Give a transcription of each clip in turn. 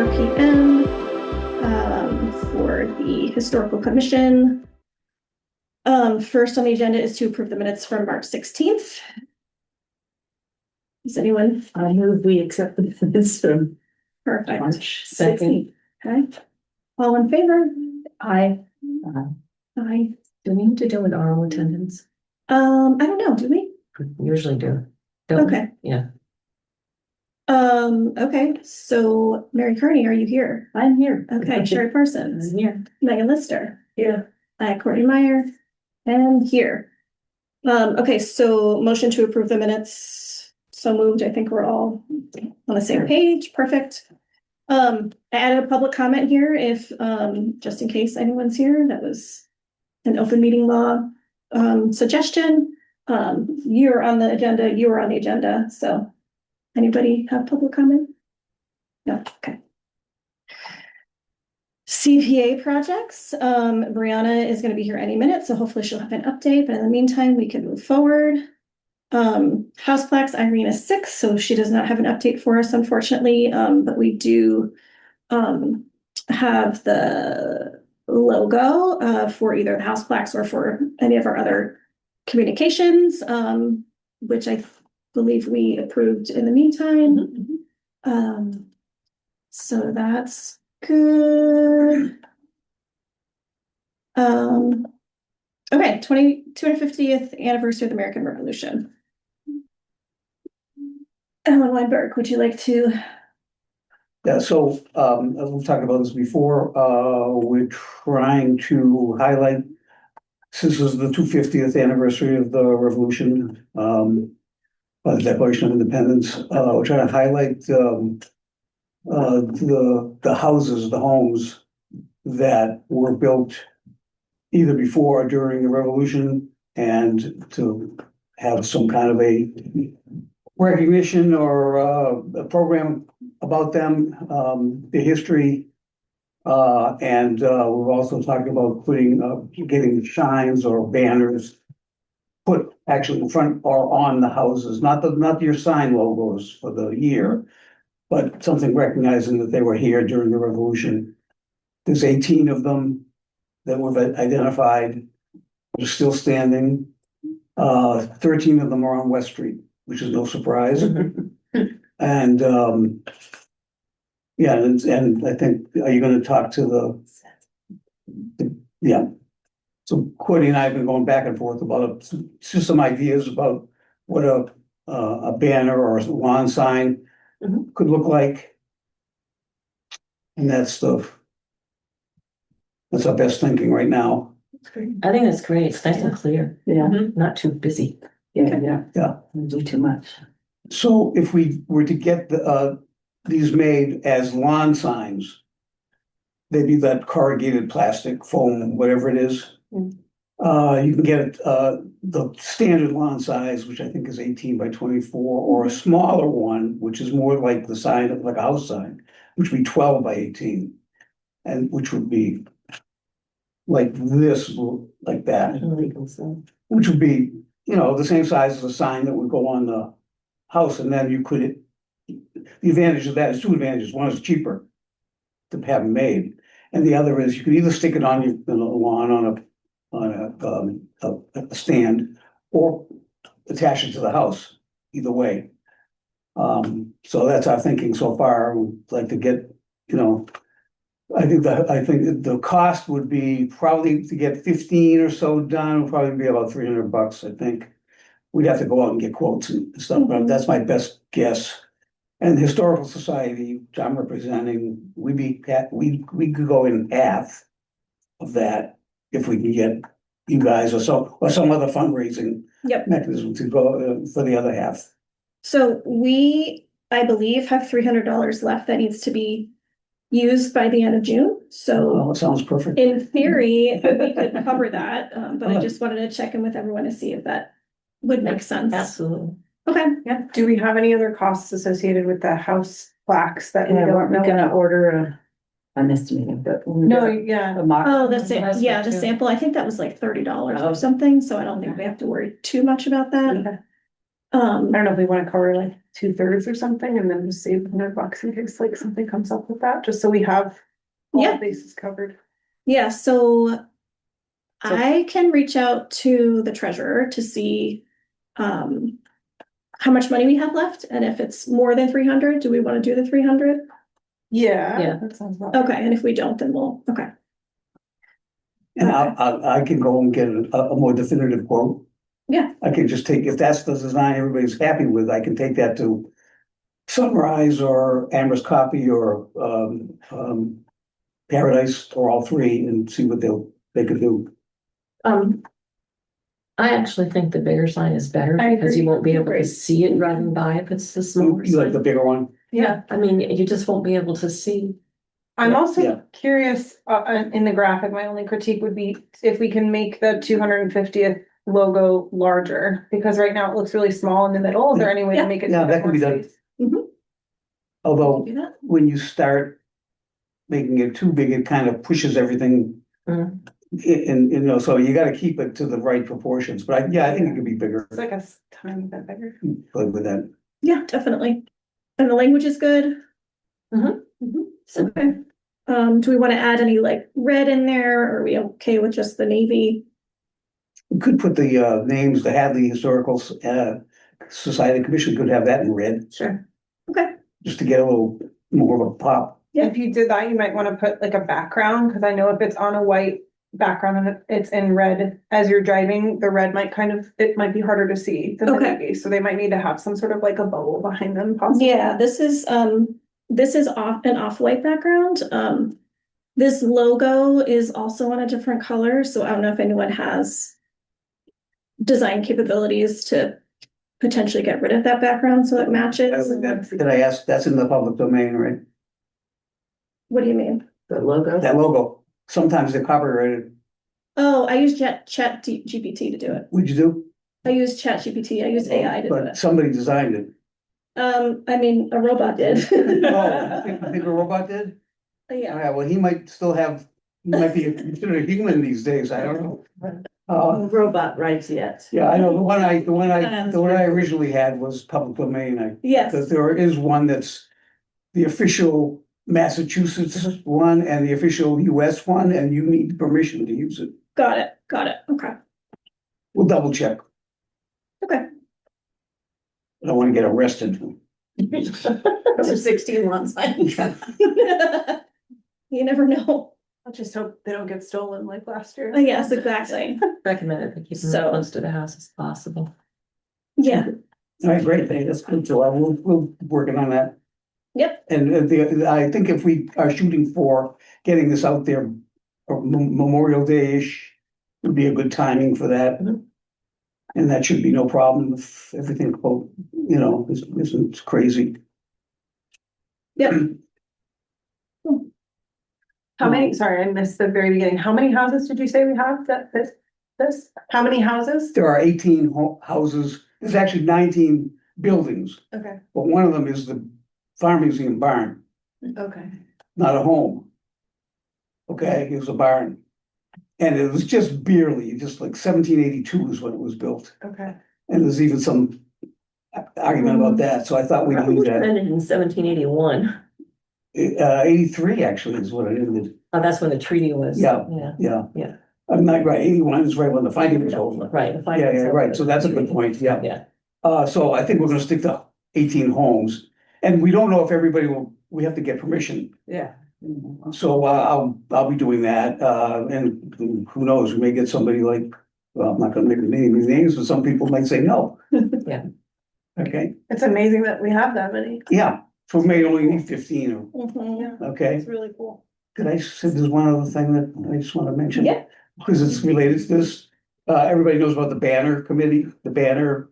4 p.m. For the Historical Commission. First on the agenda is to approve the minutes from March 16th. Is anyone? I move we accept the minutes from Perfect. March 2nd. Okay. All in favor? Aye. Aye. Do we need to do with oral attendance? I don't know, do we? We usually do. Don't we? Okay. Yeah. Okay, so Mary Kearney, are you here? I'm here. Okay, Sherry Parsons. I'm here. Megan Lister. Yeah. Courtney Meyer. And here. Okay, so motion to approve the minutes. So moved. I think we're all on the same page. Perfect. I added a public comment here if, just in case anyone's here, that was an open meeting law, suggestion. You're on the agenda, you were on the agenda, so anybody have public comment? No, okay. CPA projects, Brianna is gonna be here any minute, so hopefully she'll have an update, but in the meantime, we can move forward. House plaques, Irene is sick, so she does not have an update for us, unfortunately, but we do have the logo for either the house plaques or for any of our other communications, which I believe we approved in the meantime. So that's good. Okay, 250th anniversary of the American Revolution. Ellen Weinberg, would you like to? Yeah, so as we've talked about this before, we're trying to highlight, since this is the 250th anniversary of the revolution, by the Declaration of Independence, we're trying to highlight the houses, the homes that were built either before or during the revolution, and to have some kind of a recognition or a program about them, the history. And we're also talking about getting signs or banners put actually in front or on the houses, not your sign logos for the year, but something recognizing that they were here during the revolution. There's 18 of them that we've identified, are still standing. 13 of them are on West Street, which is no surprise. And yeah, and I think, are you going to talk to yeah. So Courtney and I have been going back and forth about just some ideas about what a banner or a lawn sign could look like. And that's our best thinking right now. I think that's great. It's nice and clear. Yeah. Not too busy. Yeah. Don't do too much. So if we were to get these made as lawn signs, they'd be that corrugated plastic, foam, whatever it is. You can get the standard lawn size, which I think is 18 by 24, or a smaller one, which is more like the sign of like a house sign, which would be 12 by 18, and which would be like this, like that, which would be, the same size as a sign that would go on the house. And then you could, the advantage of that is two advantages. One is cheaper to have them made, and the other is you could either stick it on your lawn on a stand, or attach it to the house. Either way. So that's our thinking so far. We'd like to get, I think the cost would be probably to get 15 or so done, would probably be about $300, I think. We'd have to go out and get quotes and stuff, but that's my best guess. And the Historical Society, which I'm representing, we could go in half of that if we can get you guys or some other fundraising mechanism to go for the other half. So we, I believe, have $300 left that needs to be used by the end of June. So it sounds perfect. In theory, we could cover that, but I just wanted to check in with everyone to see if that would make sense. Absolutely. Okay. Yeah. Do we have any other costs associated with the house plaques that we don't know? We're gonna order I'm estimating, but No, yeah. Oh, the sample, I think that was like $30 or something, so I don't think we have to worry too much about that. I don't know if we wanna cover like 2/3 or something and then just save $100 in case like something comes up with that, just so we have all Yeah. bases covered. Yeah, so So- I can reach out to the treasurer to see how much money we have left, and if it's more than 300, do we want to do the 300? Yeah. Yeah, that sounds about. Okay, and if we don't, then we'll, okay. And I can go and get a more definitive quote. Yeah. I can just take, if that's the design everybody's happy with, I can take that to Sunrise or Amherst Copy or Paradise or all three and see what they could do. I actually think the bigger sign is better I because you agree. won't be able to Agree. see it driving by if it's the smaller You like the sign. bigger one? Yeah, I mean, you just won't be able to see. I'm Yeah. also Yeah. curious, in the graphic, my only critique would be if we can make the 250th logo larger, because right now it looks really small in the middle. Is there any way Yeah. to make it? Yeah, a that bit can be more done. space? Although Do that? when you start making it too big, it kind of pushes everything. Mm. And so you gotta keep it to the right proportions, but I think it could be bigger. It's like a tiny bit bigger. Play with that. Yeah, definitely. And the language is good. So Okay. Do we want to add any like red in there? Or are we okay with just the navy? We could put the names, the Hadley Historical Society Commission could have that in red, sure. Okay, just to get a little more of a pop. Yeah. If you did that, you might wanna put like a background, cause I know if it's on a white background and it's in red, as you're driving, the red might it might be harder to see than the Okay. navy, so they might need to have some sort of like a bubble behind them possibly. yeah, this is an off-white background. This logo is also on a different color, so I don't know if anyone has design capabilities to potentially get rid of that background so it matches. Did I ask, that's in the public domain, right? What do you mean? The logo. That logo, sometimes they're copyrighted. Oh, I use GPT to do it. What'd you do? I use GPT, I use AI to do But it. somebody designed it. I mean, a robot did. Oh, you think a robot did? Yeah, Yeah, well, he might be considered a human these days, I don't know. Robot rights yet. Yeah, I know, the one I originally had was public domain, yes, because there is one that's the official Massachusetts one and the official US one, and you need permission to use it. got it, okay, We'll double check. okay. I don't want to get arrested. Those are 16 ones. You never know. I just hope they don't get stolen like last year. Yes, exactly. Recommended to keep them So- as close to the house as possible. Yeah, All right, great, that's good, so we'll working on that. yep, And I think if we are shooting for getting this out there, Memorial Day-ish would be a good timing for that. Mhm. And that should be no problem if everything, isn't crazy. yep. How many, sorry, I missed the very beginning. How many houses did you say we have this? How many houses? There are 18 houses, there's actually 19 buildings, Okay, but one of them is the Farm Museum barn, okay. not a home. Okay, it was a barn. And it was just barely, just like 1782 is when it was built. Okay. And there's even some argument about that, so I thought we'd leave that. Ended in 1781. 83 actually is what it ended. Oh, that's when the treaty was. Yeah. Yeah. Yeah. Yeah. I'm not right, 81 is right when the fighting was over. Right. the Yeah, findings of right, the so that's a good treaty. point, yeah. Yeah. So I think we're gonna stick to 18 homes, and we don't know if everybody we have to get permission. Yeah. So I'll be doing that, and who knows, we may get somebody like, well, I'm not gonna make any names, but some people might say no. Yeah. Okay, It's amazing that we have that many. yeah, so we may only need 15, Mhm. okay? It's really cool. Could I say there's one other thing that I just wanna mention? Yeah. Because it's related to this, everybody knows about the Banner Committee, the Banner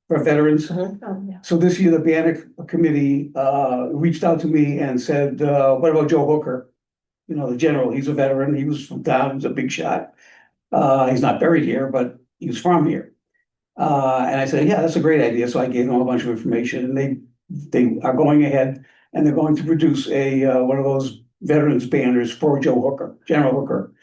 for veterans. Mhm. Oh, yeah. So this year, the Banner Committee reached out to me and said, what about Joe Hooker? You know, the general, he's a veteran, he was from town, he's a big shot. He's not buried here, but he was from here. And I said, yeah, that's a great idea, so I gave them a bunch of information, and they are going ahead and they're going to produce one of those veterans banners for Joe Hooker, General Hooker.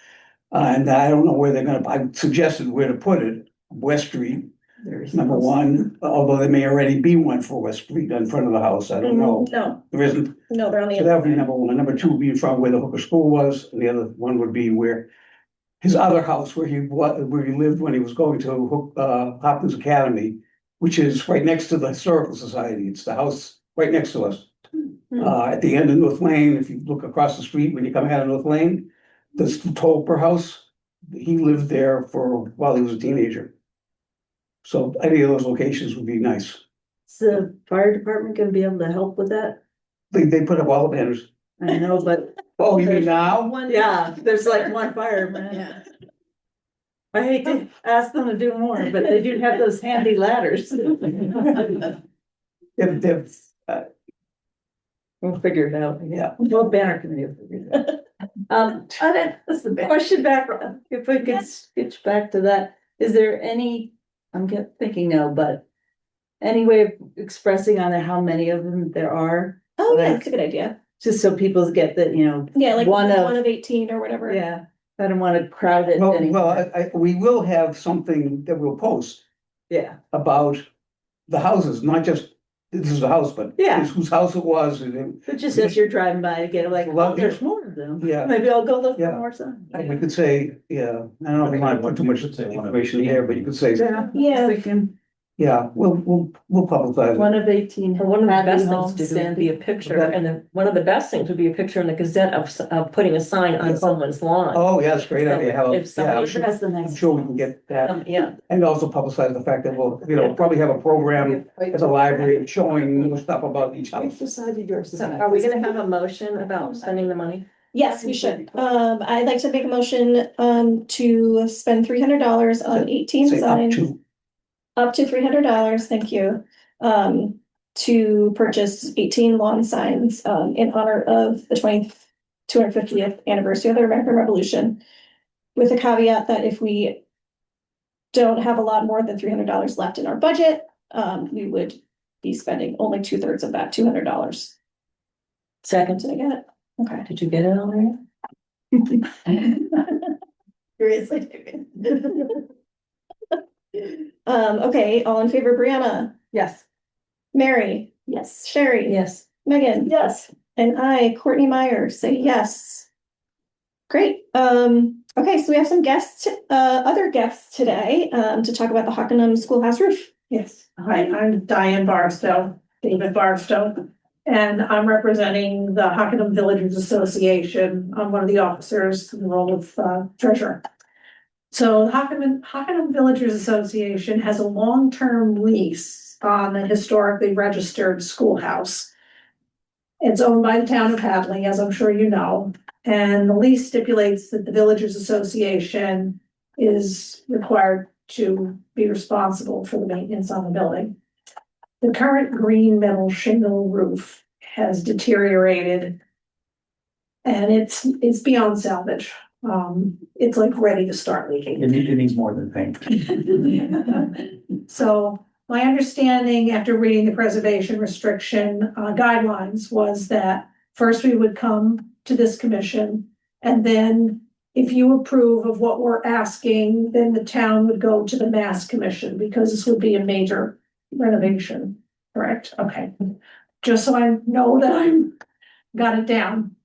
And I don't know where they're gonna, I suggested where to put it, West Street. number one, although there may already be one for West Street in front of the house, I don't know. No, There isn't, no, they're on the so that other would be side. number one. Number two would be in front of where the Hooker School was, and the other one would be where his other house where where he lived when he was going to Hopkins Academy, which is right next to the Historical Society. It's the house right next to us. At the end of North Lane, if you look across the street when you come out of North Lane, the Tolper House, he lived there while he was a teenager. So any of those locations would be nice. Is the fire department gonna be able to help with that? They put up all the banners. I know, but Oh, you mean now? yeah, there's like one fireman. Yeah. I hate to ask them to do more, but they do have those handy ladders. They've, We'll figure it out. yeah. Well, banner committee will figure it out. Question back, if we could switch back to that, is there any, thinking no, but any way of expressing on there how many of them there are? Oh, yeah, Like- that's a good idea. Just so people get that, Yeah, like One one of- of 18 or whatever. yeah, I don't wanna crowd it Well, anymore. we will have something that we'll post Yeah, about the houses, not just, this is the house, but Yeah. whose house it was, and but just as you're driving by, you get like, Well, oh, there's more of them. yeah. Maybe I'll go look for Yeah. more signs. we could say, yeah, I don't know if we want to put too much information here, but you could say, Yeah. Yeah. Thinking yeah, we'll publicize it. one of 18. Well, one of the Happy best Home things to do would be a Sandy. picture, and then one of the best things would be a picture in the Gazette of putting a sign on someone's lawn. Oh, yeah, that's a great idea, how, If somebody- yeah, That's the I'm next. sure we can get that, Yeah, and also publicize the fact that we'll, probably have a program at the library showing new stuff about each house. Decided yours. so are we gonna have a motion about spending the money? Yes, we should. I'd like to make a motion, to spend $300 on 18 Say up signs. to, Up to $300, thank you. To purchase 18 lawn signs, in honor of the 250th anniversary of the American Revolution. With a caveat that if we don't have a lot more than $300 left in our budget, we would be spending only 2/3 of that, $200. Second, Did I get it? Okay. did you get it already? Seriously. Okay, all in favor, Brianna, Yes. Mary, Yes. Sherry. Yes. Megan. Yes. And I, Courtney Meyer, say yes. Great. Okay, so we have some guests, other guests today, to talk about the Hockenham Schoolhouse roof. Yes, hi, I'm Diane Barstow, David Barstow, and I'm representing the Hockenham Villagers Association. I'm one of the officers in the role of treasurer. So the Hockenham Villagers Association has a long-term lease on the historically registered schoolhouse. It's owned by the town of Hadley, as I'm sure you know, and the lease stipulates that the Villagers Association is required to be responsible for the maintenance on the building. The current green metal shingle roof has deteriorated. And it's beyond salvage. It's like ready to start leaking. It needs more than paint. So my understanding after reading the preservation restriction guidelines was that first we would come to this commission, and then if you approve of what we're asking, then the town would go to the Mass Commission, because this would be a major renovation, correct? Okay, just so I know that I'm got it down.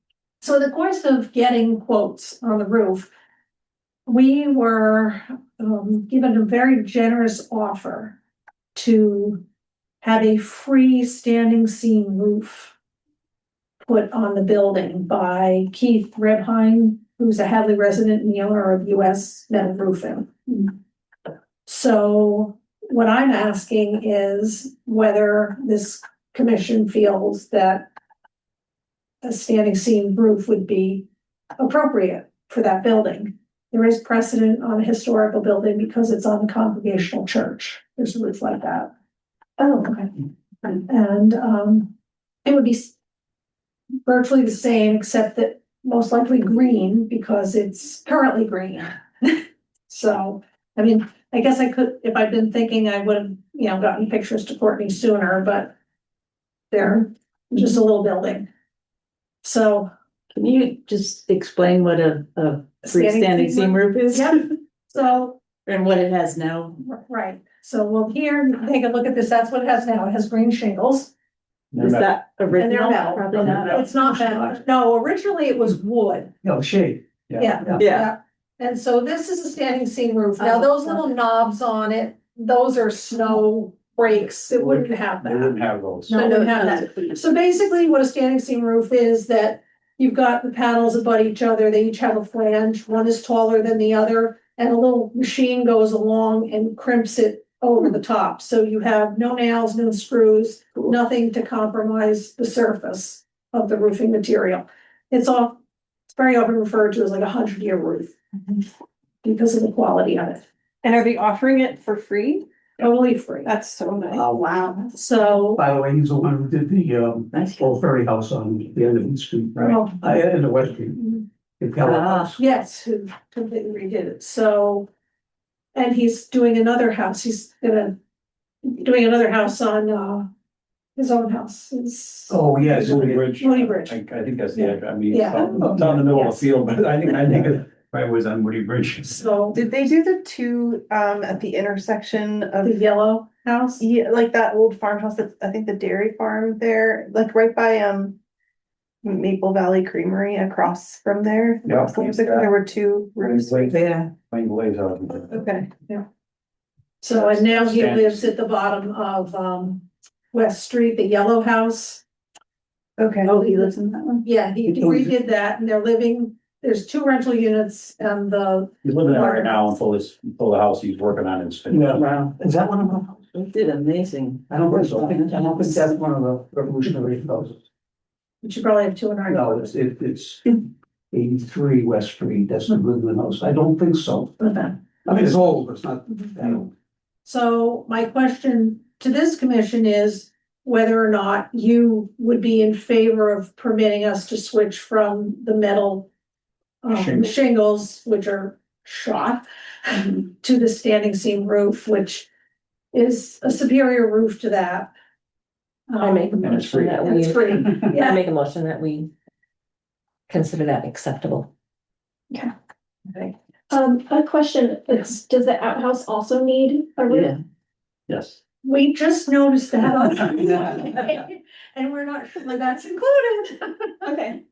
So in the course of getting quotes on the roof, we were given a very generous offer to have a free standing seam roof put on the building by Keith Rebheim, who's a Hadley resident and the owner of US Metal Roofing. So what I'm asking is whether this commission feels that a standing seam roof would be appropriate for that building. There is precedent on a historical building because it's on a congregational church. There's a roof like that. Oh, okay. And it would be virtually the same, except that most likely green because it's currently green. So, I mean, I guess I could, if I'd been thinking, I would have, gotten pictures to Courtney sooner, but they're just a little building. So. Can you just explain what a freestanding seam roof is? Yep. So And what it has now. Right, so we'll here, take a look at this, that's what it has now, it has green shingles. Is that original? metal. Probably not. It's not metal, no, originally it was wood, No, shade. yeah. Yeah. And so this is a standing seam roof, now Oh, those little knobs on it, those are snow breaks, it wouldn't have They wouldn't that. have those. No, it wouldn't have that. So basically what a standing seam roof is that you've got the panels abut each other, they each have a flange, one is taller than the other. And a little machine goes along and crimps it over the top, so you have no nails, no screws, nothing to compromise the surface of the roofing material. It's very often referred to as like 100-year roof. Because of the quality of it, And are they offering it for free? totally free. That's so nice. Wow. So, By the way, he's the one who did the, Nice. Old Ferry House on the end of the street, well, in the West Street. The Keller House. yes, who completely redid it, so. And he's doing another house, doing another house on, his own house, Oh, yes. Moody Bridge. Moody Bridge. I think that's the, I mean, Yeah. it's out in the middle of the field, but I think it probably was on Moody Bridge. So, Did they do the two, at the intersection of, the yellow house, yeah, like that old farmhouse that's, I think the dairy farm there, like right by, Maple Valley Creamery across from there? Yeah. There were two roofs. Yeah. Plain glaze out. Okay. so, and now he Stand- lives at the bottom of, West Street, the yellow house. Okay. Oh, he lives in that one? Yeah, he redid that, and they're living, there's 2 rental units, and He's living there right now until the house he's working on is finished. Yeah. Wow. Is that one of them? They did amazing. I don't think so. I don't think that's one of the Revolutionary houses. but you probably have 2 in our. No, it's 83 West Street. That's the Goodman House. I don't think so. Okay. I mean, it's old, but it's not that old. So my question to this commission is whether or not you would be in favor of permitting us to switch from the metal shingles, which are shot, to the standing seam roof, which is a superior roof to that. I make a And it's motion free. that And it's we, free, I yeah, make a motion that we consider that acceptable. A question, does the outhouse also need a roof? Yeah. Yes. we just noticed that. And we're not sure that that's included. Okay,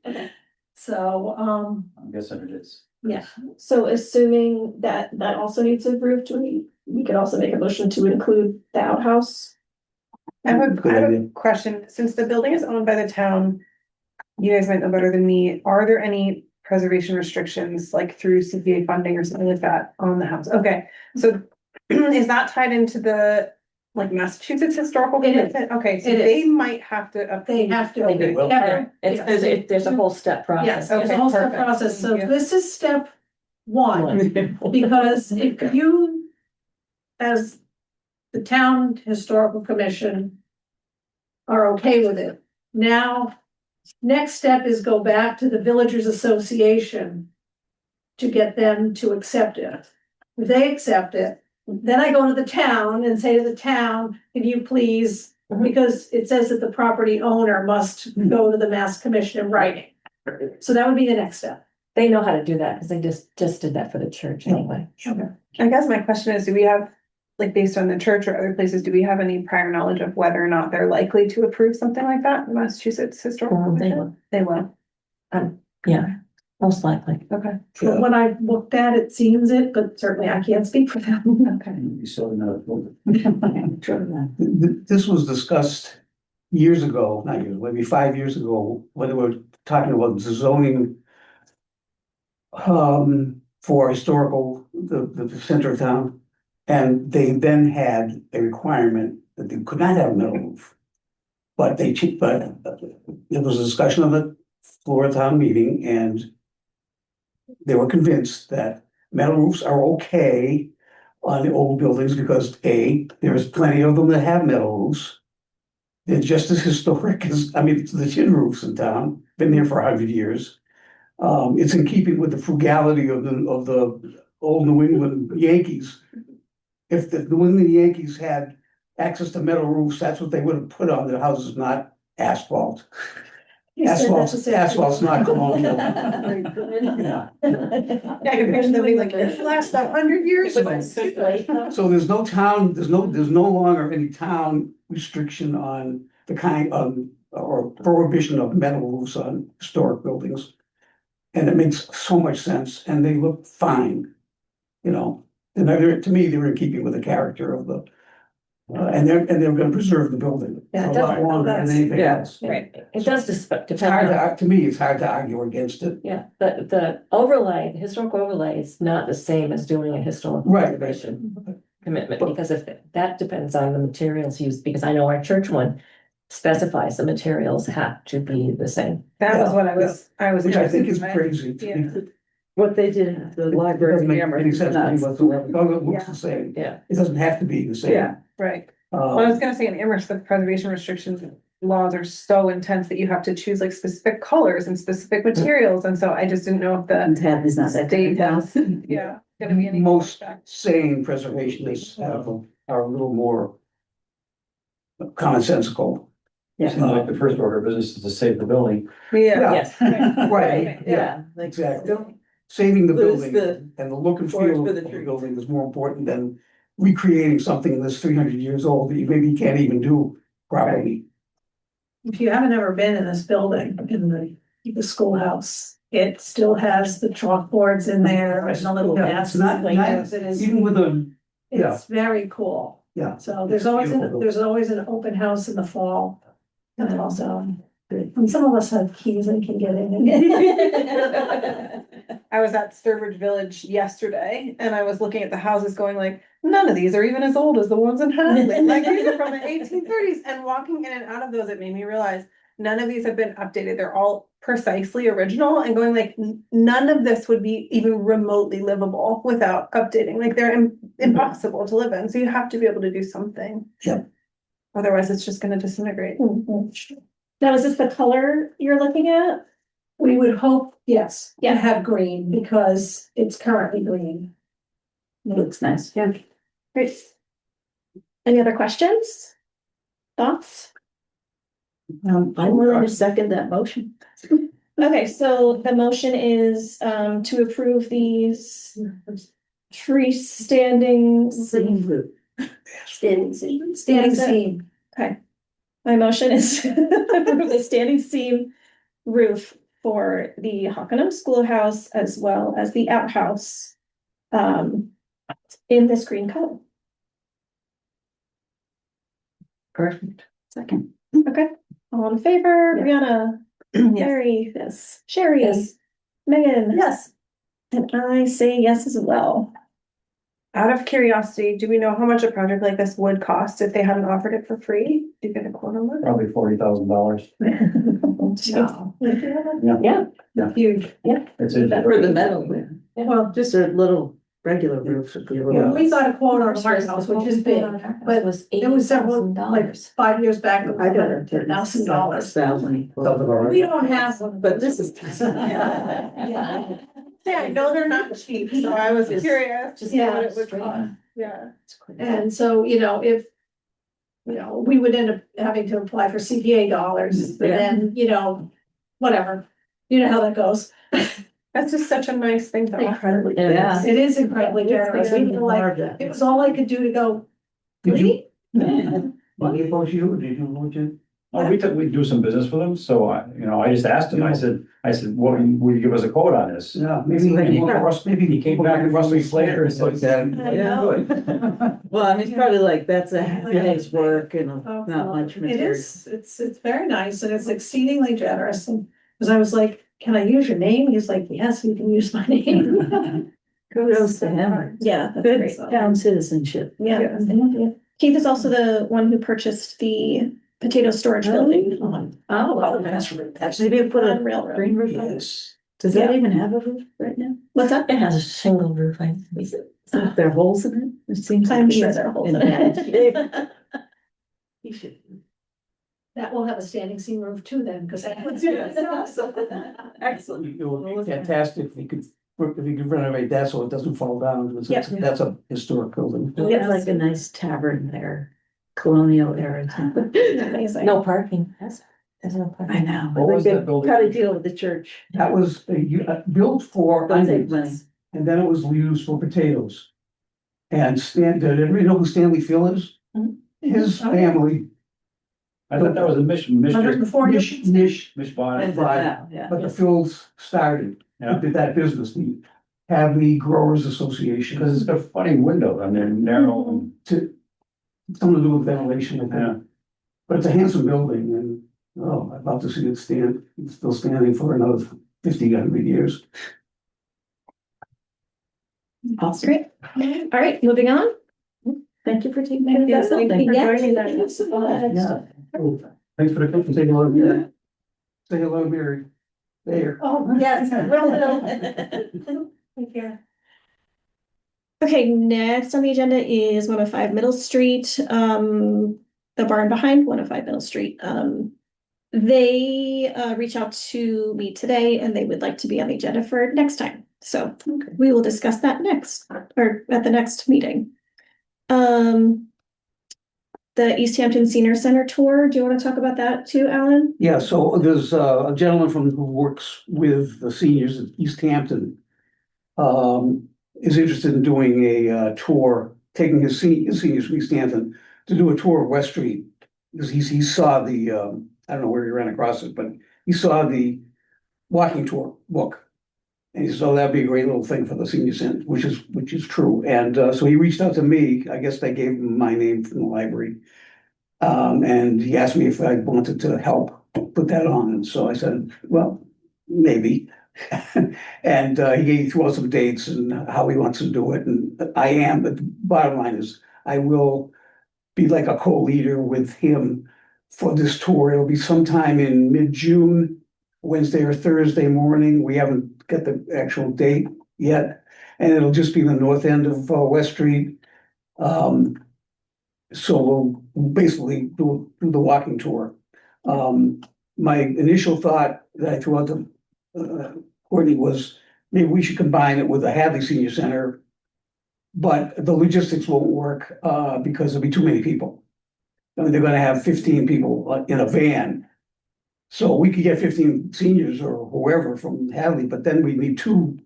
So, I'm guessing it is. yeah, so assuming that that also needs a roof, we could also make a motion to include the outhouse. I have Good a idea. question, since the building is owned by the town, you guys might know better than me, are there any preservation restrictions, like through CPA funding or something like that on the house? Okay, so is that tied into the, like, Massachusetts Historical It is. Commission? Okay, so It is. they might have to. they have to. They do. Well, Yeah. There's a whole step process. Yes, there's a Okay, whole step perfect. process, so Thank you. this is step 1, because if you, as the town historical commission, are okay with it, now, next step is go back to the villagers association to get them to accept it. If they accept it, then I go to the town and say to the town, can you please, Mhm. because it says that the property owner must go to the Mass Commission in writing. So that would be the next step. They know how to do that, because they just did that for the church anyway. I guess my question is, do we have, like, based on the church or other places, do we have any prior knowledge of whether or not they're likely to approve something like that in Massachusetts Historical They Commission? will. They will, Yeah, most likely. okay. From what I've looked at, it seems it, but certainly I can't speak for them. Okay. You still know. This was discussed years ago, not years, maybe 5 years ago, when they were talking about the zoning for historical, the center of town. And they then had a requirement that they could not have a metal roof. But there was a discussion on the floor of town meeting, and they were convinced that metal roofs are okay on the old buildings because there's plenty of them that have metal roofs. They're just as historic as, I mean, the tin roofs in town, been there for 100 years. It's in keeping with the frugality of the old New England Yankees. If the New England Yankees had access to metal roofs, that's what they would have put on their houses, not asphalt. Asphalt's not colonial. Very good. Yeah. Yeah, I can picture them being like, this lasts 100 years. So there's no town, there's no longer any town restriction on the kind of, or prohibition of metal roofs on historic buildings. And it makes so much sense, and they look fine, you know, and to me, they're in keeping with the character of the, and they're gonna preserve the building Yeah, a it lot does. longer than anything Yeah. else. Right, it does It's depend hard on, to me, it's hard to argue against it. yeah, the overlay, the historic overlay is not the same as doing a historical Right. preservation commitment, because if that depends on the materials used, because I know our church one specifies the materials have to be the same. That was what I was. Which I think is interested in, right? crazy. Yeah. What they did at the It library. doesn't make Hammer any is sense to me nuts. whatsoever, because it looks Yeah. the same. Yeah. It doesn't have to be the same. Yeah. Right. Well, I Uh, was gonna say in Amherst, the preservation restrictions laws are so intense that you have to choose like specific colors and specific materials, and so I just didn't know if the And Tab is not that state down. has, yeah, gonna be any. most pushback. sane preservationists are a little more commonsensical. Seems like the first order of business is to save the building. Yeah. Yes. Right, Yeah. like, Exactly. don't- Saving the Lose building the and the look and forest feel for of the the trees. building is more important than recreating something that's 300 years old that you maybe can't even do properly. If you haven't ever been in this building, in the schoolhouse, it still has the chalkboards in there and the little Yeah, desks. it's not- and not- things. It is, Even with a, yeah. it's very cool. Yeah. So It's beautiful. there's always an open house in the fall. And also, and some of us have keys and can get in. I was at Sturbridge Village yesterday and I was looking at the houses going like, none of these are even as old as the ones in Hadley. Like these are from the 1830s, and walking in and out of those, it made me realize none of these have been updated. They're all precisely original, and going like, none of this would be even remotely livable without updating. Like they're impossible to live in. So you have to be able to do something. Yep. Otherwise, it's just gonna disintegrate. Now, is this the color you're looking at? We would hope, yes, Yeah. to have green because it's currently green. Looks nice. Yeah. Great. Any other questions? Thoughts? I'm willing to second that motion. Okay, so the motion is to approve these freestanding. Same route. Standing Yes, sir. seam. My motion is to approve the standing seam roof for the Hockenham Schoolhouse as well as the outhouse in this green color. Perfect. Second. Okay, all in favor, Yeah. Brianna, Mary, yes, Sherry, Yes. Megan. Yes. And I say yes as well. Out of curiosity, do we know how much a project like this would cost if they hadn't offered it for free? Do you get a quote on that? Probably $40,000. Yeah, Huge. It's For the metal, yeah. Well, Just a little regular roof would be a little. we got a quote on our house, which is big, but it was several, like 5 years back, it was I got it. $1,000. $1,000. We don't have one. But this is. Yeah. Yeah, I know they're not cheap, so I was Just- curious. just Yeah, Yeah. what it would cost. Yeah. And so, if, we would end up having to apply for CPA dollars, but Yeah. then, whatever. You know how that goes. That's just such a nice thing to offer. incredibly. Yeah. It is incredibly generous. We feel like it was all I could do to go, Did you, really? did he approach you, or did you approach him? Oh, we do some business with them, so I just asked him, I said, what, would you give us a quote on this? Yeah, maybe He came back a couple weeks later and said, I know. Well, I mean, it's probably like, that's a half day's work and Oh, not much It material. is, it's very nice and it's exceedingly generous, and, because I was like, can I use your name? He's like, yes, you can use my name. Kudos to him. Yeah, that's Good great. town citizenship. Yeah. Yes. Yeah. Keith is also the one who purchased the potato storage building on Maybe you put a Railroad. green roof on it. Yes. Does that even have a roof right now? What's that? It has a shingle roof, I think. Is there holes in it? It seems. I'm like sure it's there are holes in it. You should. That will have a standing seam roof too then, because. Excellent. It would be fantastic if you could renovate that so it doesn't fall down, because Yep. that's a historic building. It's like a nice tavern there, colonial era. Amazing. No parking. I know. What was that building? Got a deal with the church. That was built for Don't take money. onions, and then it was used for potatoes. And did everybody know who Stanley Phil is? Mhm. His family, I thought that was a mission, Before you. Nish, Mishpah. Yeah. but the Phils started, Yeah. did that business, the Hadley Growers Association. Because it's got a funny window and they're narrow and, To, something to do with ventilation, I yeah. think. But it's a handsome building and, oh, I'd love to see it stand, it's still standing for another 50, 100 years. Great. All right, moving on. Thank you for taking. Thank you. that. Thank you for Yeah, joining us. thank you so much. Yeah. Thanks for the company, say hello, Mary. Say hello, Mary. There. Oh, yes, will do. Okay, next on the agenda is 105 Middle Street, the barn behind 105 Middle Street. They reached out to me today and they would like to be on the agenda for next time. So we will discuss that next, or at the next meeting. The East Hampton Senior Center tour, do you want to talk about that too, Alan? Yeah, so there's a gentleman who works with the seniors at East Hampton. Is interested in doing a tour, taking his seniors from East Hampton to do a tour of West Street. Because he saw the, I don't know where he ran across it, but he saw the walking tour book. And he said, oh, that'd be a great little thing for the senior center, which is true. And so he reached out to me. I guess they gave him my name from the library. And he asked me if I wanted to help put that on. And so I said, well, maybe. And he threw out some dates and how he wants to do it. And but the bottom line is I will be like a co-leader with him for this tour. It'll be sometime in mid-June, Wednesday or Thursday morning. We haven't got the actual date yet. And it'll just be the north end of West Street. So we'll basically do the walking tour. My initial thought that I threw out to Courtney was maybe we should combine it with the Hadley Senior Center. But the logistics won't work because there'll be too many people. I mean, they're gonna have 15 people in a van. So we could get 15 seniors or whoever from Hadley, but then we need two,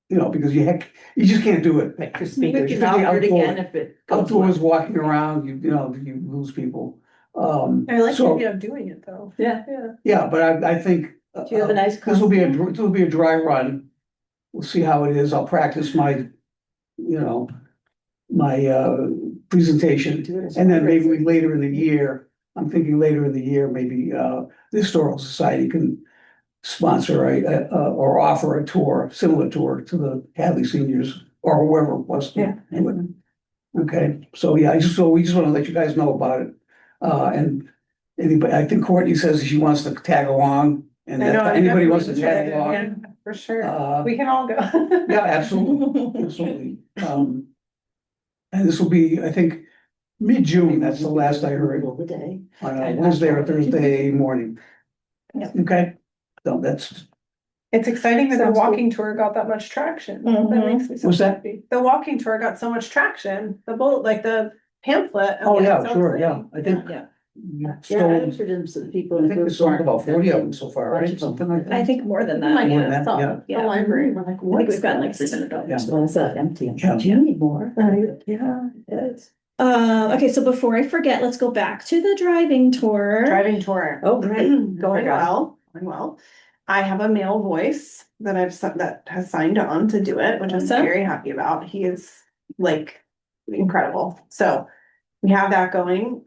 because you just can't do it. Make your speakers Especially louder outdoor- again if it goes Outdoors well. walking around, you lose people. I like the So- idea of doing it though. Yeah. Yeah, but I think. Do you have a nice? This will be a dry run. We'll see how it is. I'll practice my presentation. And then maybe later in the year, I'm thinking later in the year, maybe the Historical Society can sponsor or offer a tour, similar tour to the Hadley seniors or whoever wants to do it. Okay, so yeah, we just want to let you guys know about it. And anybody, I think Courtney says she wants to tag along and I know, if I'm anybody wants to definitely tag along. interested, yeah, for sure. uh, We can all go. Yeah, absolutely, absolutely. And this will be, I think, mid-June, that's the last I heard, Of the day. on a Wednesday or Thursday morning. Yep. Okay, so that's, It's exciting that the Sounds cool. walking tour got that much traction. That Mhm. makes me so What's that? happy. The walking tour got so much traction, the pamphlet. oh, yeah, so sure, yeah, exciting. I think. Yeah. So, Yeah, I entered in some people. I think we sold about 40 of them so far, right? Something like that. I think more than More that, than yeah. that, yeah. Yeah. The library, we're like, I think what's we've gotten like that? $600. Yeah. Well, it's empty. Yeah. Do you need more? Yeah, it is. Okay, so before I forget, let's go back to the driving tour. Driving tour. Oh, right. Going well. I have a male voice that that has signed on to do it, which I'm Awesome. very happy about. He is like incredible. So we have that going.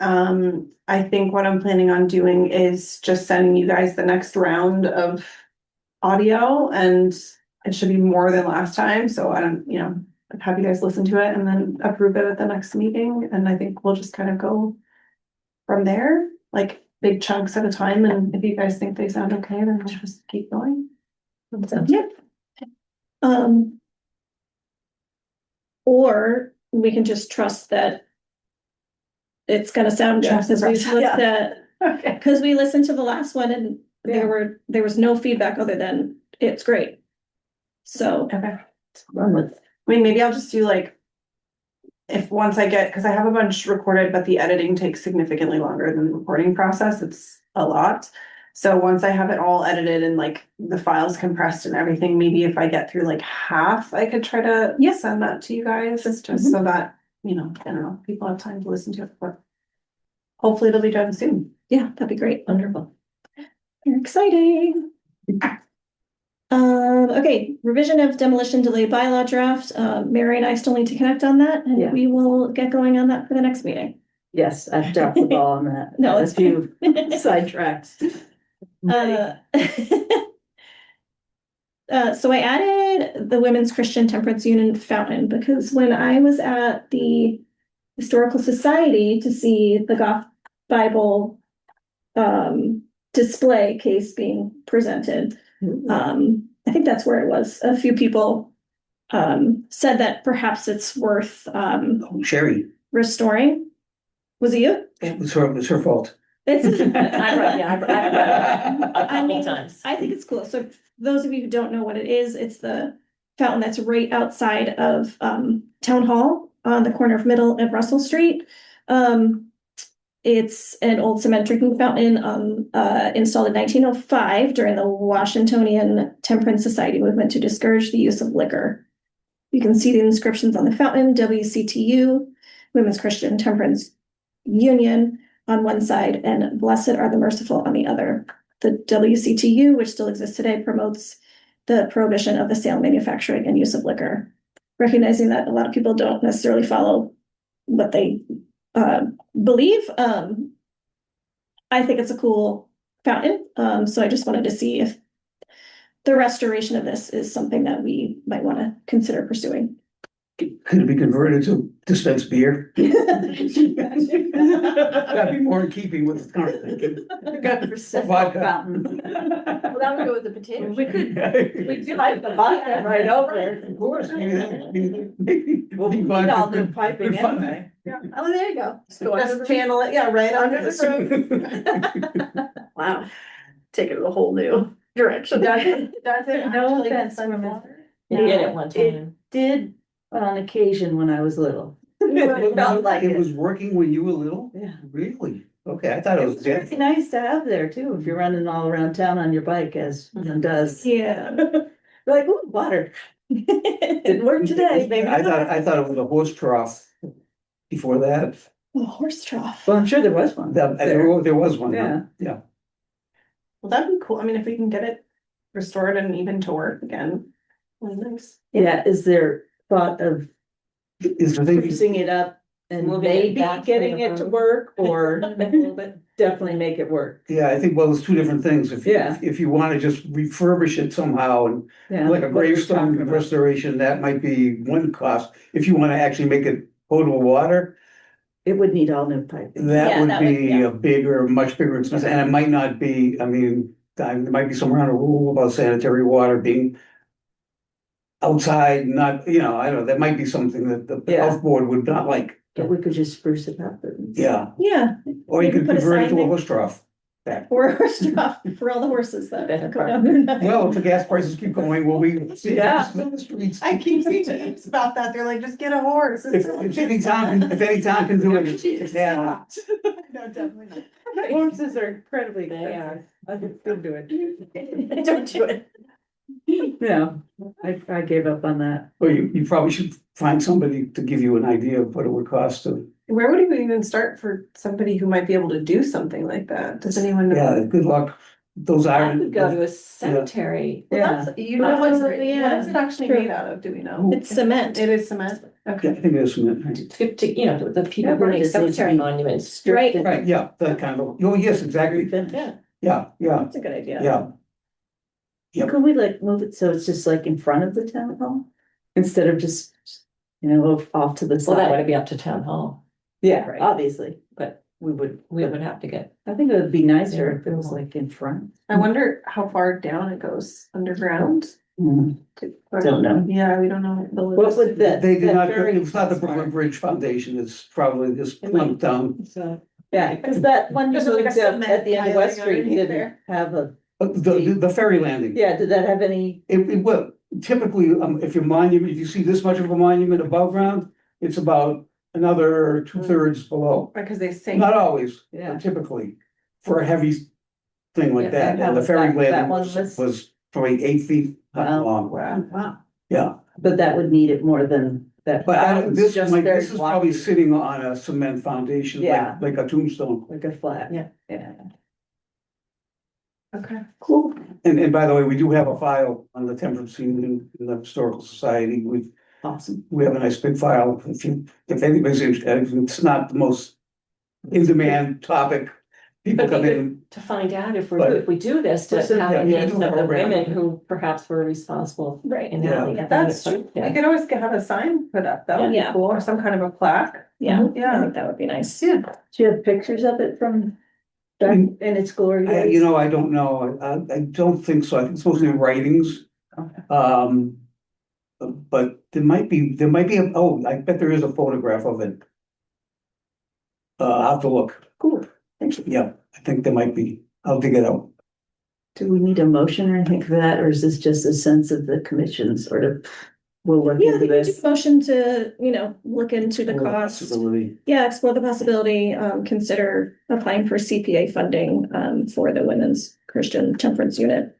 I think what I'm planning on doing is just sending you guys the next round of audio, and it should be more than last time. So I don't, have you guys listen to it and then approve it at the next meeting. And I think we'll just kind of go from there, like big chunks at a time. And if you guys think they sound okay, then we'll just keep going. Yeah. Or we can just trust that it's gonna sound good, Trust the because we process. looked at, Okay. because we listened to the last one and Yeah. there was no feedback other than it's great. So, Okay. Run with. I mean, maybe I'll just do like if once I get, because I have a bunch recorded, but the editing takes significantly longer than the recording process, it's a lot. So once I have it all edited and like the files compressed and everything, maybe if I get through like half, I could try to Yeah. send that to you guys, just so that, you know, I don't know, people have time to listen to it, but hopefully it'll be done soon. Yeah, that'd be great. Wonderful. Exciting. Okay, revision of demolition delay bylaw draft. Mary and I still need to connect on that, and Yeah. we will get going on that for the next meeting. Yes, I've dropped the ball on that. No, A it's few fine. sidetracks. Uh, so I added the Women's Christian Temperance Union fountain because when I was at the Historical Society to see the Goth Bible display case being presented, I think that's where it was. A few people said that perhaps it's worth Sherry, restoring. Was it you? it's her fault. It's I've read, yeah, I've read it a I couple mean, times. I think it's cool. So those of you who don't know what it is, it's the fountain that's right outside of Town Hall on the corner of Middle and Russell Street. It's an old cement drinking fountain installed in 1905 during the Washingtonian Temperance Society movement to discourage the use of liquor. You can see the inscriptions on the fountain: WCTU, Women's Christian Temperance Union on one side, and Blessed are the Merciful on the other. The WCTU, which still exists today, promotes the prohibition of the sale, manufacturing, and use of liquor, recognizing that a lot of people don't necessarily follow what they believe. I think it's a cool fountain, so I just wanted to see if the restoration of this is something that we might want to consider pursuing. Could it be converted to dispense beer? That'd be more in keeping with the current thinking. Got for sale Vodka. fountain. Well, that would go with the potato. We could, we do like the vodka right over. Of course, maybe. Well, we need all new piping anyway. Oh, there you go. Just channel it, yeah, right under the road. Wow. Take it a whole new direction. No Actually offense, get some women. water? You did it one time. Did on occasion when I was little. It felt like It it. was working when you were little? Yeah. Really? Okay, I thought it was It's dead. very nice to have there too, if you're running all around town on your bike as one does. Yeah. Like, ooh, water. Didn't work today, maybe. I thought it was a horse trough before that. Oh, horse trough. Well, I'm sure there was one. There was one. Yeah. Yeah. Well, that'd be cool. I mean, if we can get it restored and even to work again, really nice. Yeah, is there thought of Is the thing, fixing it up and Moving it maybe back from getting the it to road. work or but definitely make it work? yeah, I think, well, it's two different things. Yeah. If you wanna just refurbish it somehow and Yeah. like a what we're gravestone talking about. restoration, that might be one cost. If you wanna actually make it potable water, It would need all new piping. Yeah, that would that would- be yeah. a bigger, much bigger expense, and it might not be, I mean, there might be some kind of rule about sanitary water being outside, not, you know, I don't know, that might be something that the Yeah. health board would not like. But we could just spruce it up. and- Yeah, Yeah, or you Maybe could put a convert it sign to a there. horse trough. or a horse trough for all the horses that Better go down there. Well, if the gas prices keep going, will we see Yeah. in the streets? I keep seeing memes about that. They're like, just get a horse. If any town can do it, it's that. No, definitely not. Horses are incredibly They expensive. I don't do it. Don't do it. Yeah, I gave up on that. Well, you probably should find somebody to give you an idea of what it would cost to, Where would we even start for somebody who might be able to do something like that? Does anyone know? yeah, good luck. Those I iron. could go to a cemetery. Yeah. You know what's, Oh, yeah, what is it actually true. made out of? Do we know? It's cement. It is cement. Yeah, I Okay. think there's cement, right? To, you know, the people Yeah, who but make it just needs to cemetery be monuments. Right. Right, yeah, that kind of, oh, yes, exactly. Refinish. Yeah. Yeah, yeah, That's a good idea. yeah. Yep. Could we like move it so it's just like in front of the town hall? Instead of just, you know, off to the Well, that would side? be up to town hall, Yeah, Right. obviously, but we would, we would have to get. I think it would be nicer if it was like in front. I wonder how far down it goes underground. Mm. Don't know. Yeah, we don't know. the What would that? They did that not, very- it's not the Brooklyn Bridge Foundation, it's probably just plunked down. So, yeah, because that one Just usually like a at the end of West cement Street piling didn't underneath have a, The ferry landing. yeah, did that have any? It will, typically, if your monument, if you see this much of a monument above ground, it's about another 2/3 below. Because they sink. Not always, Yeah. but typically, for a heavy thing Yeah, like that, how and the was ferry that landing one was probably 8 feet Wow. long, Wow. yeah. But that would need it more than that. But I don't, Fountain's this just might, very this is probably blocky, sitting on a cement foundation, Yeah. like a tombstone. like a flat. Yeah. Yeah. Okay. Cool. And by the way, we do have a file on the Temperance Union in the Historical Society. Awesome. We have a nice big file. If anybody's interested, it's not the most in-demand topic. People But come we in, To find out if But- we do this, to Listen, have yeah, a you list do a of the program. women who perhaps were responsible Right, in Yeah. having. That's true. We Yeah. could always have a sign put up. That would be Yeah. cool, or some kind of a plaque. yeah, I Yeah. think that would be nice. Do you have pictures of it from back in its glory days? I don't know. I don't think so. I think it's mostly writings. Okay. But there might be, I bet there is a photograph of it. I'll have to look. Cool. Thank you. Yeah, I think there might be. I'll dig it out. Do we need a motion or anything for that, or is this just a sense of the commission sort of, we'll look Yeah, I into think we this? just motion to, look into the cost. Possibility. Yeah, explore the possibility, consider applying for CPA funding, for the Women's Christian Temperance Unit.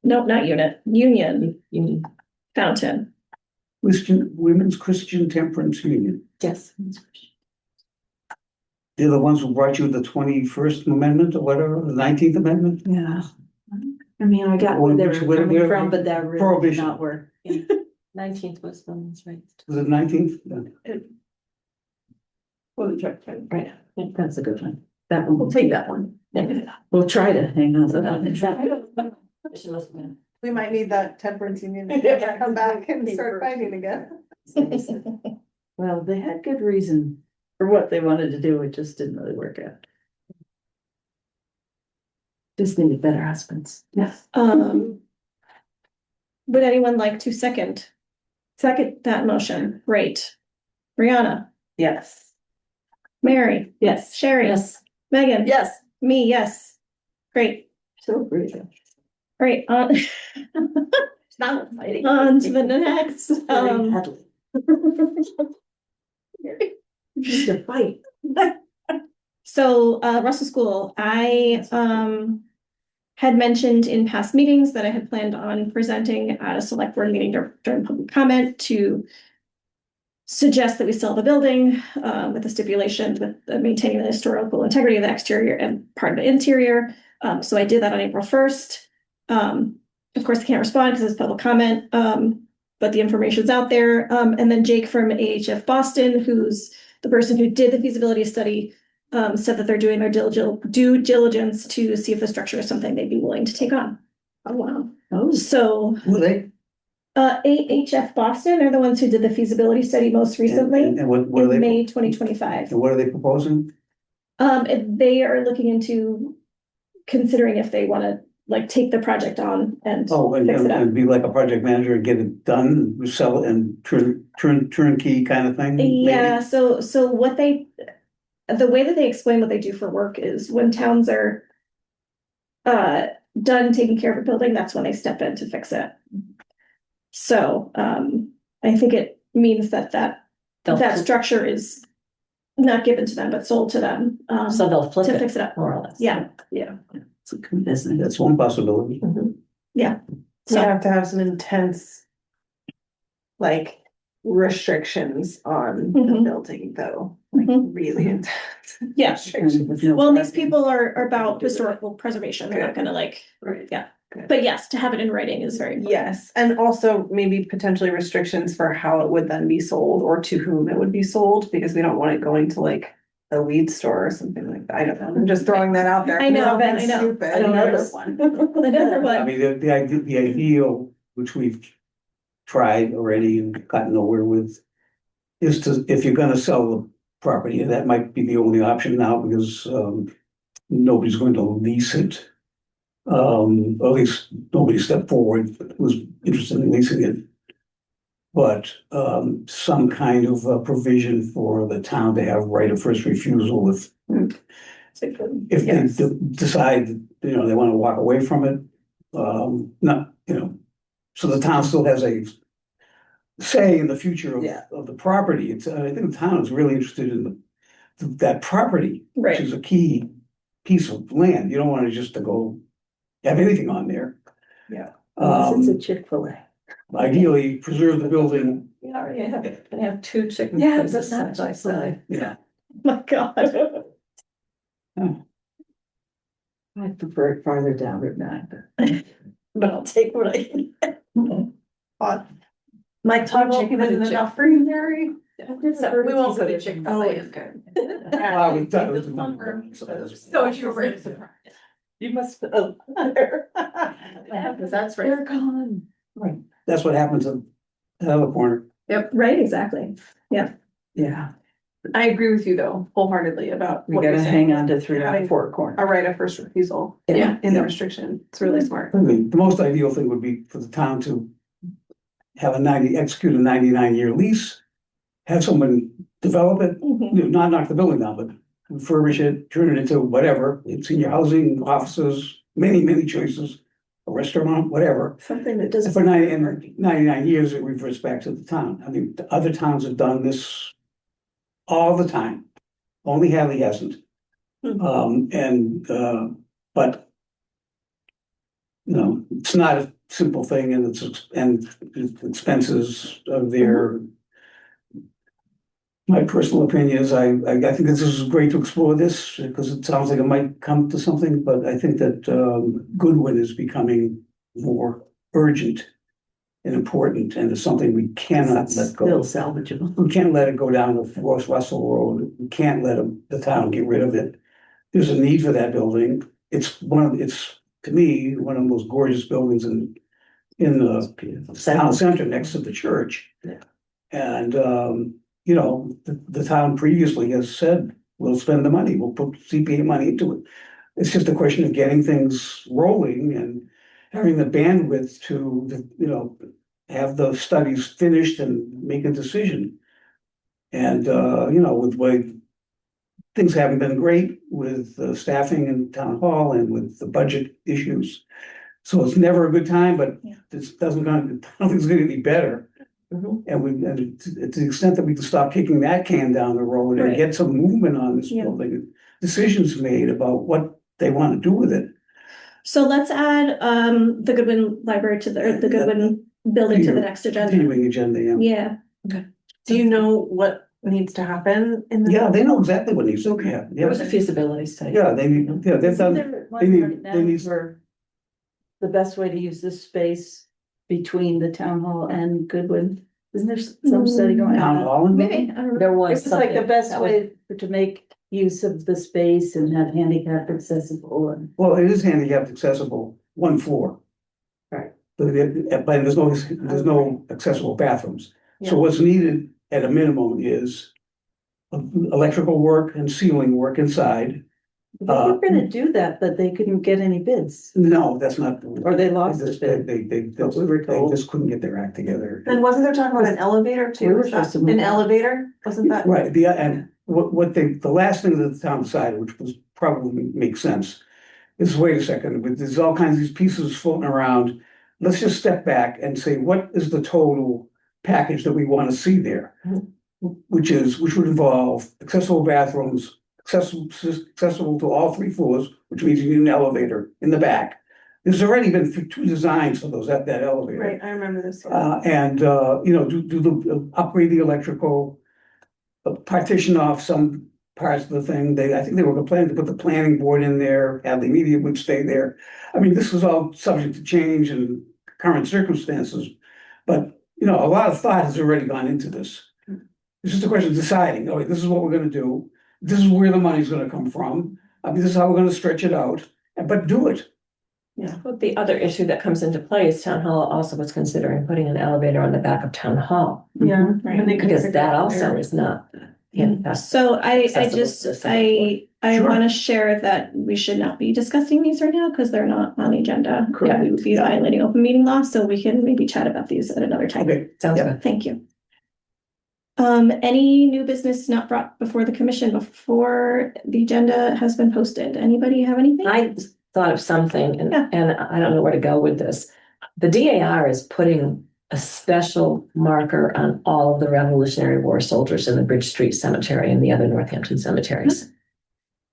No, not unit, Union You- Fountain. Women's Christian Temperance Union. Yes. They're the ones who brought you the 21st Amendment or whatever, the 19th Amendment? Yeah. I mean, I got where they were Where- coming where- from, but that really did Prohibition. not work. 19th was women's rights. Was it 19th? Right. Yeah. That's a good one. That one, We'll take that one. Yeah. we'll try to hang on to that. She must have been- We might need that temperance union to come back and start fighting again. Well, they had good reason for what they wanted to do, it just didn't really work out. Just needed better husbands. Yes. Would anyone like to second that motion? Great. Brianna, Yes. Mary, Yes. Sherry, Yes. Megan. Yes. Me, yes. Great. So great. Great, on. Not fighting. On to the next, Need to fight. So, Russell School, I, had mentioned in past meetings that I had planned on presenting at a select board meeting during public comment to suggest that we sell the building, with the stipulation with maintaining the historical integrity of the exterior and part of the interior. So I did that on April 1st. Of course, I can't respond because it's public comment, but the information's out there. And then Jake from AHF Boston, who's the person who did the feasibility study, said that they're doing their due diligence to see if the structure is something they'd be willing to take on. Oh, wow. Oh, So, Were they? AHF Boston are the ones who did the feasibility study most recently And what are in they? May 2025. And what are they proposing? They are looking into considering if they want to take the project on and Oh, fix it up. and be like a project manager and get it done, sell it and turnkey kind of thing? maybe? Yeah, so the way that they explain what they do for work is when towns are done taking care of a building, that's when they step in to fix it. So, I think it means that structure is not given to them, but sold to them, So they'll flip to it, fix it up. more or less. Yeah. it's a good business. That's one possibility. Yeah. You So, have to have some intense, like, restrictions on the Mhm. building, though, like, Mhm. really intense. Yeah. restrictions. well, these people are about historical preservation. They're not Good. gonna Right. yeah. Good. But yes, to have it in writing is very important. Yes, and also maybe potentially restrictions for how it would then be sold or to whom it would be sold, because we don't want it going to like a weed store or something like that. I don't know. I'm just throwing that out there. I know, Something I know. stupid. Another one. Another I one. mean, the ideal, which we've tried already and gotten nowhere with, is to, if you're gonna sell the property, and that might be the only option now because nobody's going to lease it. Or at least nobody stepped forward that was interested in leasing it. But some kind of provision for the town to have right of first refusal if Yes. they decide, they want to walk away from it. Not, so the town still has say in the future Yeah. of the property. It's, I think the town is really interested in that property, which Right. is a key piece of land. You don't want to just to go have anything on there. Yeah. Unless it's a Um, Chick-fil-A. ideally preserve the building, We already have two chicken Yeah, places that's side not by side. yeah. My God. I prefer it farther down Route 9, but I'll take what I can get. My top chicken isn't enough for you, Mary? So we won't put a Oh, Chick-fil-A. it's good. Well, we've done- it was done. So it's your right surprise. You must. That's right. They're gone. Right, that's what happens in the other corner. Right, exactly. Yeah, I agree with you though, wholeheartedly about we what you're gotta saying. hang on to 3 out Having of 4 corners. A right of first refusal. Yeah. In the Yeah. restriction. It's really smart. I mean, the most ideal thing would be for the town to have execute a 99-year lease, have someone develop it, Mhm. you know, not knock the building down, but refurbish it, turn it into whatever, senior housing, offices, many choices, a restaurant, whatever. Something that And doesn't. for 99 years, it reverts back to the town. I mean, the other towns have done this all the time. Only Hadley hasn't. But you know, it's not a simple thing and expenses are there. My personal opinion is I think this is great to explore this because it sounds like it might come to something, but I think that Goodwin is becoming more urgent and important and it's something we cannot let go. Still salvageable. We can't let it go down the Forest Russell Road. We can't let the town get rid of it. There's a need for that building. It's to me, one of the most gorgeous buildings in the town center next to the church. Yeah. And, you know, the town previously has said, we'll spend the money, we'll put CPA money into it. It's just a question of getting things rolling and having the bandwidth to, you know, have the studies finished and make a decision. And, you know, with way things haven't been great with staffing in town hall and with the budget issues. So it's never a good time, but Yeah. this nothing's gonna be better. Mhm. And to the extent that we can stop kicking that can down the road and Right. get some movement on this Yeah. building, decisions made about what they want to do with it. So let's add the Goodwin Library to or the Goodwin building to the next agenda. Continuing agenda, yeah. Yeah, Do you know what needs to happen in the? Yeah, they know exactly what needs to Okay. happen. There was a Yeah, feasibility study. yeah, they've Isn't done, there one they need- right now they need- for the best way to use this space between the town hall and Goodwin? Isn't there some study going town on? hall. maybe, I don't know. There was It's like the something best that was- way to make use of the space and have handicap accessible and. Well, it is handicapped accessible, one floor. Right. But there's no accessible bathrooms. So Yeah. what's needed at a minimum is electrical work and ceiling work inside. They were gonna do that, but they couldn't get any bids, No, that's not. or they lost the just- bid. They we were told. just couldn't get their act together. And wasn't there talking about an elevator We too? were Was that supposed to move an on. elevator? Wasn't that? Right, and the last thing that the town decided, which was probably makes sense, is wait a second, but there's all kinds of these pieces floating around. Let's just step back and say, what is the total package that we want to see there? Which would involve accessible bathrooms, accessible to all 3 floors, which means you need an elevator in the back. There's already been 2 designs for that elevator. Right, I remember this. And, you know, upgrade the electrical, partition off some parts of the thing. I think they were planning to put the planning board in there, Hadley Media would stay there. I mean, this was all subject to change and current circumstances. But, you know, a lot of thought has already gone into this. It's just a question of deciding, okay, this is what we're gonna do. This is where the money's gonna come from. I mean, this is how we're gonna stretch it out, but do it. But the other issue that comes into play is town hall also was considering putting an elevator on the back of town hall. Yeah. Right. and they couldn't Because figure that out also where. is not handicap. So I Accessible just, to someone. I Sure. wanna share that we should not be discussing these right now, because they're not on the agenda. Correct. We would be violating open meeting law, so we can maybe chat about these at another time. Okay, Sounds Yeah. good. Thank you. Any new business not brought before the commission before the agenda has been posted? Anybody have anything? I thought of something Yeah. and I don't know where to go with this. The DAR is putting a special marker on all of the Revolutionary War soldiers in the Bridge Street Cemetery and the other Northampton cemeteries.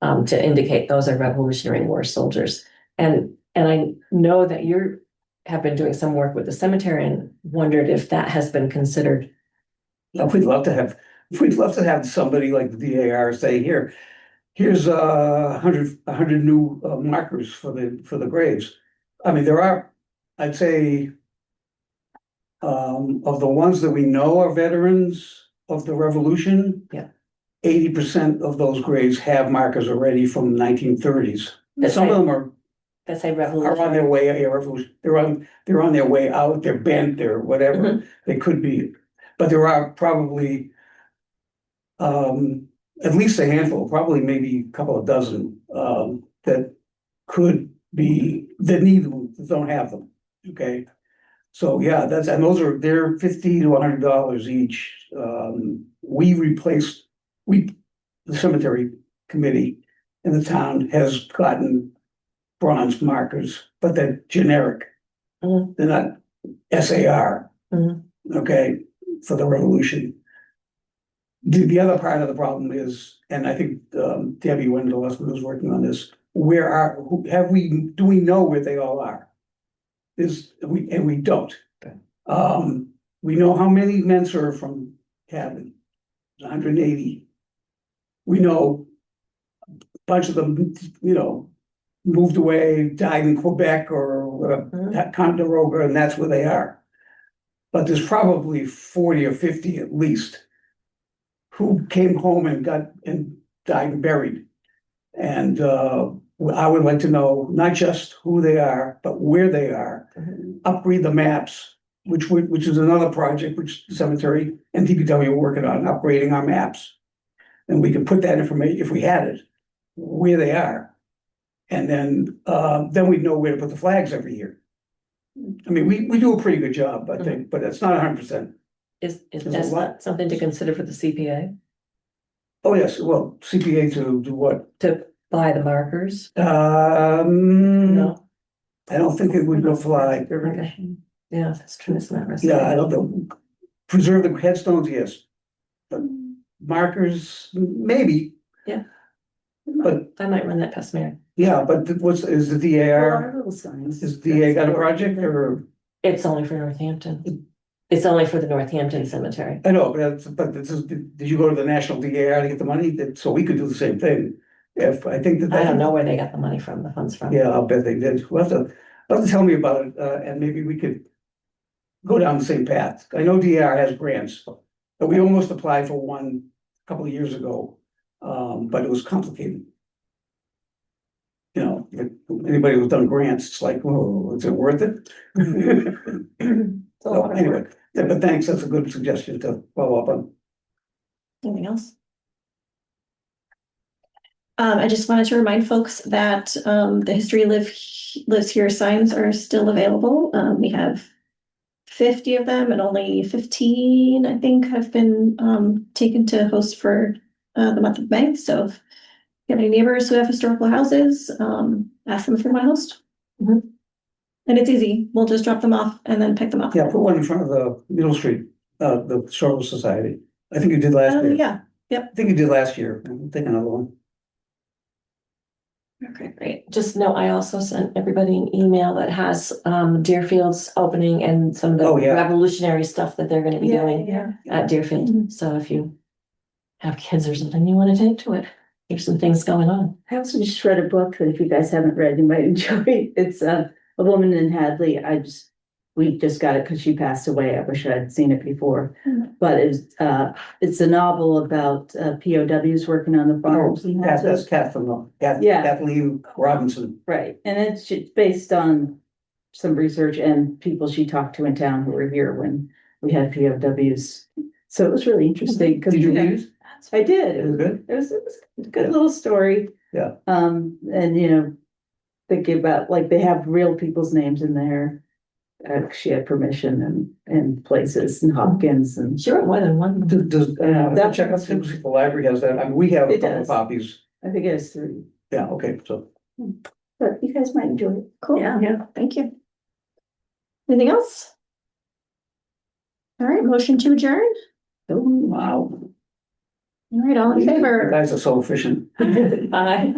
To indicate those are Revolutionary War soldiers. And I know that have been doing some work with the cemetery and wondered if that has been considered. We'd love to have somebody like the DAR say, here's 100 new markers for the graves. I mean, there are, I'd say, of the ones that we know are veterans of the Revolution. Yeah. 80% of those graves have markers already from the 1930s. That Some of say- them are That say on Revolutionary. their way, they're on their way out, they're bent, they're whatever, Mhm. they could be. But there are probably at least a handful, probably maybe a couple of dozen, that could be, that need them, that don't have them, okay? So, yeah, they're $50 to $100 each. The cemetery committee in the town has gotten bronze markers, but they're generic. Mhm. They're not SAR, Mhm. okay, for the Revolution. The other part of the problem is, and I think Debbie Wendell was working on this, do we know where they all are? We don't. Okay. We know how many men served from Hadley, 180. We know a bunch of them, moved away, died in Quebec or Ticonderoga, and that's where they are. But there's probably 40 or 50 at least who came home and died and buried. And I would like to know not just who they are, but where they are. Mhm. Upgrade the maps, which is another project which the cemetery and DPW are working on, upgrading our maps. And we can put that information, if we had it, where they are. And then we'd know where to put the flags every year. I mean, we do a pretty good job, I think, but it's not 100%. Is There's a that lot. something to consider for the CPA Oh, yes, well, CPA to do what? to buy the markers? No, No, I don't think it would go fly. okay, yeah, that's true, it's not. Yeah, I don't know. Preserve the headstones, yes. But markers, maybe. Yeah. But, I might run that past Mary. yeah, but is the DAR, Little signs. is DA got a project or? It's only for Northampton. It's only for the Northampton Cemetery. I know, did you go to the National DAR to get the money? So we could do the same thing. If, I think that. I don't know where they got the money from, the funds from. Yeah, I'll bet they did. You'll have to tell me about it, and maybe we could go down the same path. I know DAR has grants, but we almost applied for one a couple of years ago, but it was complicated. If anybody who's done grants, it's like, oh, is it worth it? It's a lot So of anyway, work. yeah, but thanks, that's a good suggestion to follow up on. Anything else? I just wanted to remind folks that the History Lives Here signs are still available. We have 50 of them and only 15, I think, have been taken to host for the month of May. So if you have any neighbors who have historical houses, ask them if they want to host. Mhm. And it's easy. We'll just drop them off and then pick them up. Yeah, put one in front of the Middle Street, the Historical Society. I think you did last Oh, year. yeah. I think you did last year. I'll take another one. Okay, great. Just know, I also sent everybody an email that has Deerfield's opening and some of the Oh, yeah. revolutionary stuff that they're gonna be doing Yeah. at Deerfield. So if you have kids or something you wanna take to it, there's some things going on. I also just read a book that if you guys haven't read, you might enjoy. It's a woman in Hadley. We just got it because she passed away. I wish I'd seen it before. But it's a novel about POWs working on the farms. in Hadley. That's Kathleen, Yeah. Kathleen Robinson. Right, and it's based on some research and people she talked to in town who were here when we had POWs. So it was really interesting. 'Cause Did you read it? I did. It was good? It was a good Yeah. little story. Yeah. And thinking about, like, they have real people's names in there. She had permission and places and Hopkins and. She wrote more than one. That check out, see if the library has that. I mean, we have a It couple of does. copies. I think it has 3, Yeah, okay, so. but you guys might enjoy it. Cool. Yeah. Thank you. Anything else? All right, motion to adjourn. Wow. All right, all in You favor? guys are so efficient. Bye.